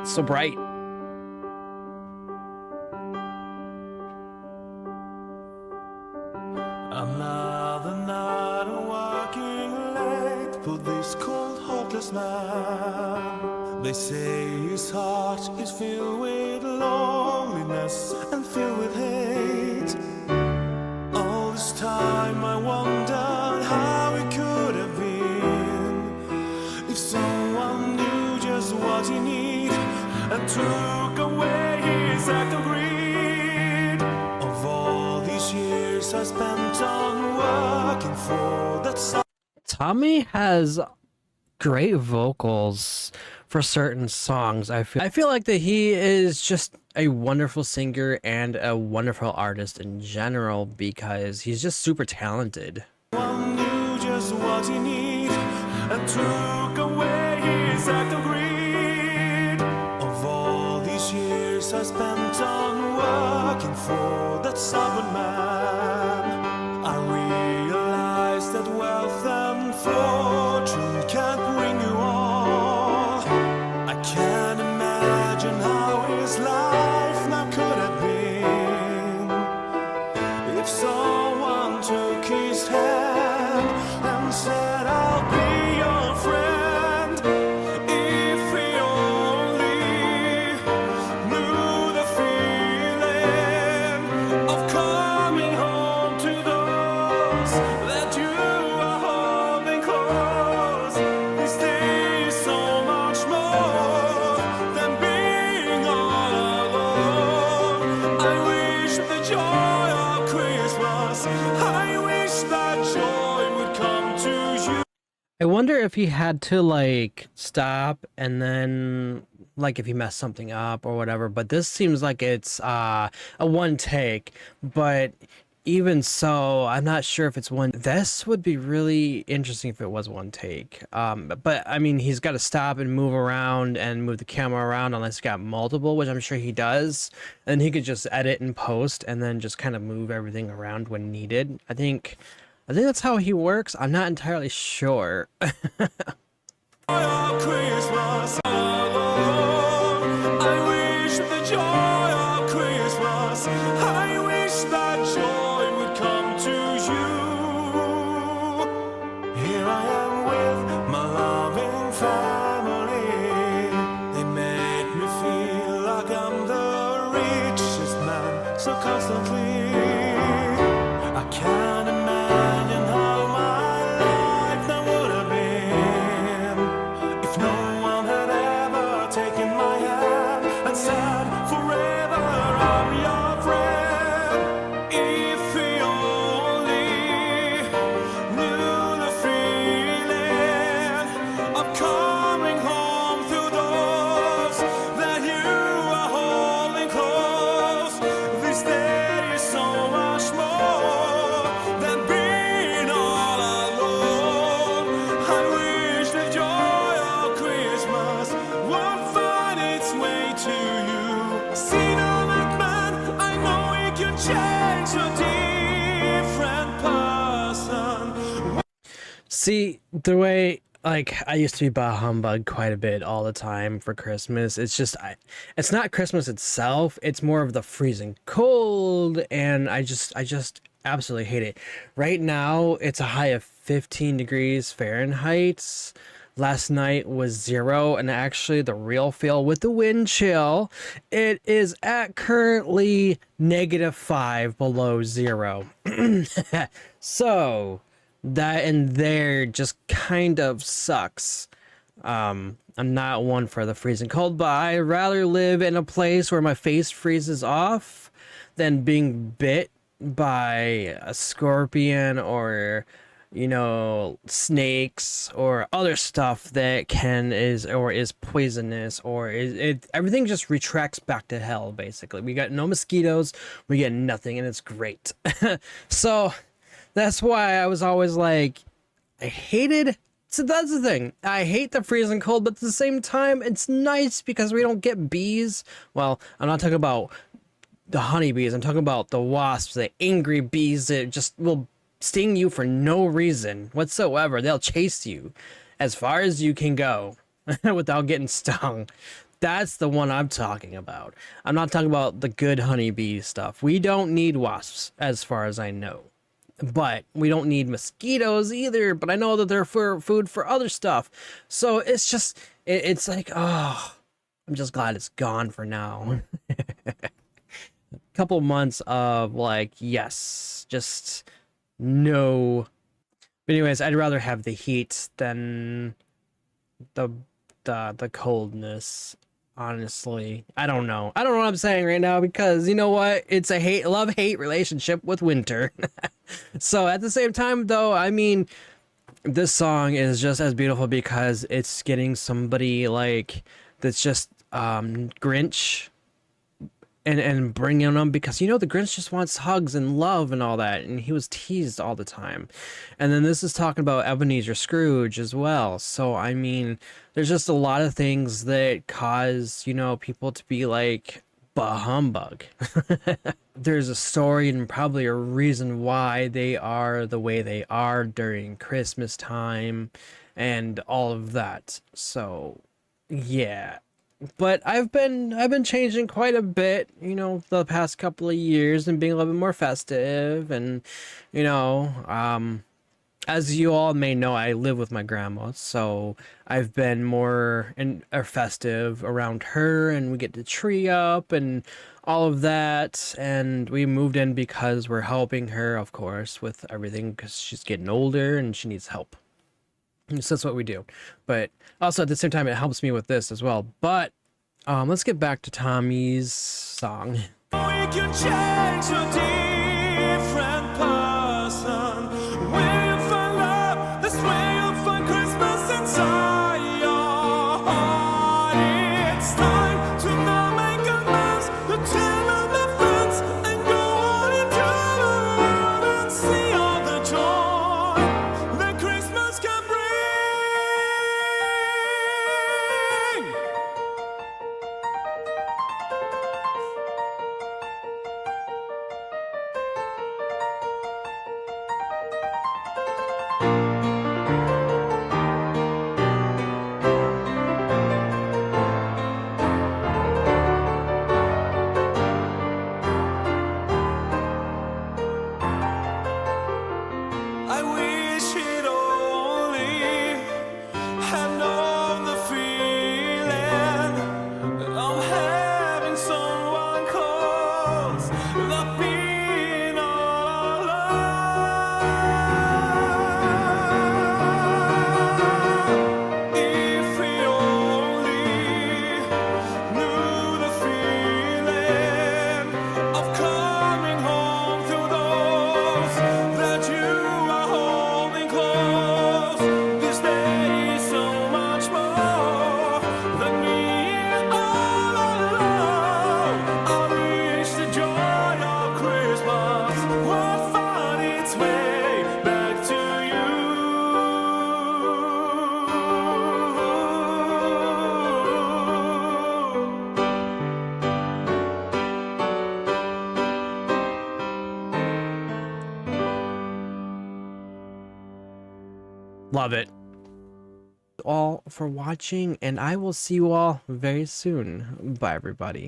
so bright. Another night of working late for this cold, heartless man. They say his heart is filled with loneliness and filled with hate. All this time I wondered how it could have been if someone knew just what he needed and took away his act of greed. Of all these years I spent on working for that song. Tommy has great vocals for certain songs. I feel like that he is just a wonderful singer and a wonderful artist in general because he's just super talented. One knew just what he needed and took away his act of greed. Of all these years I spent on working for that stubborn man, I realized that wealth and fortune can't bring you all. I can't imagine how his life now could have been if someone took his hand and said, I'll be your friend. If he only knew the feeling of coming home to those that you are holding close. This day is so much more than being all alone. I wish the joy of Christmas, I wish that joy would come to you. I wonder if he had to like stop and then like if he messed something up or whatever, but this seems like it's a one take, but even so, I'm not sure if it's one. This would be really interesting if it was one take. But I mean, he's got to stop and move around and move the camera around unless he's got multiple, which I'm sure he does. And he could just edit and post and then just kind of move everything around when needed. I think that's how he works. I'm not entirely sure. Of Christmas alone. I wish the joy of Christmas, I wish that joy would come to you. Here I am with my loving family. They make me feel like I'm the richest man so constantly. I can't imagine how my life now would have been if no one had ever taken my hand and said, forever I'm your friend. If he only knew the feeling of coming home to those that you are holding close. This day is so much more than being all alone. I wish the joy of Christmas would find its way to you. See now that man, I know he can change a different person. See, the way like I used to be bah humbug quite a bit all the time for Christmas. It's just it's not Christmas itself. It's more of the freezing cold, and I just absolutely hate it. Right now, it's a high of 15 degrees Fahrenheit. Last night was 0, and actually the real feel with the wind chill, it is at currently -5 below 0. So that in there just kind of sucks. I'm not one for the freezing cold, but I'd rather live in a place where my face freezes off than being bit by a scorpion or, you know, snakes or other stuff that is poisonous, or everything just retracts back to hell. Basically, we got no mosquitoes, we get nothing, and it's great. So that's why I was always like, I hated. So that's the thing. I hate the freezing cold, but at the same time, it's nice because we don't get bees. Well, I'm not talking about the honeybees. I'm talking about the wasps, the angry bees that just will sting you for no reason whatsoever. They'll chase you as far as you can go without getting stung. That's the one I'm talking about. I'm not talking about the good honeybee stuff. We don't need wasps, as far as I know. But we don't need mosquitoes either. But I know that they're for food for other stuff. So it's just, it's like, oh, I'm just glad it's gone for now. Couple months of like, yes, just no. But anyways, I'd rather have the heat than the the coldness. Honestly, I don't know. I don't know what I'm saying right now because you know what? It's a hate love hate relationship with winter. So at the same time though, I mean, this song is just as beautiful because it's getting somebody like that's just Grinch and bringing them because you know the Grinch just wants hugs and love and all that, and he was teased all the time. And then this is talking about Ebenezer Scrooge as well. So I mean, there's just a lot of things that cause you know people to be like bah humbug. There's a story and probably a reason why they are the way they are during Christmas time and all of that. So yeah, but I've been changing quite a bit, you know, the past couple of years and being a little bit more festive and you know, as you all may know, I live with my grandma, so I've been more in or festive around her and we get the tree up and all of that and we moved in because we're helping her of course with everything because she's getting older and she needs help. So that's what we do. But also at the same time, it helps me with this as well. But let's get back to Tommy's song. We can change to a different person. Where you find love, that's where you'll find Christmas inside your heart. It's time to now make amends, to tell all the friends and go on into the world and see all the joy that Christmas can bring. I wish it only had known the feeling of having someone close, not being all alone. If we only knew the feeling of coming home to those that you are holding close. This day is so much more than me all alone. I wish the joy of Christmas would find its way back to you. Love it. All for watching, and I will see you all very soon. Bye, everybody.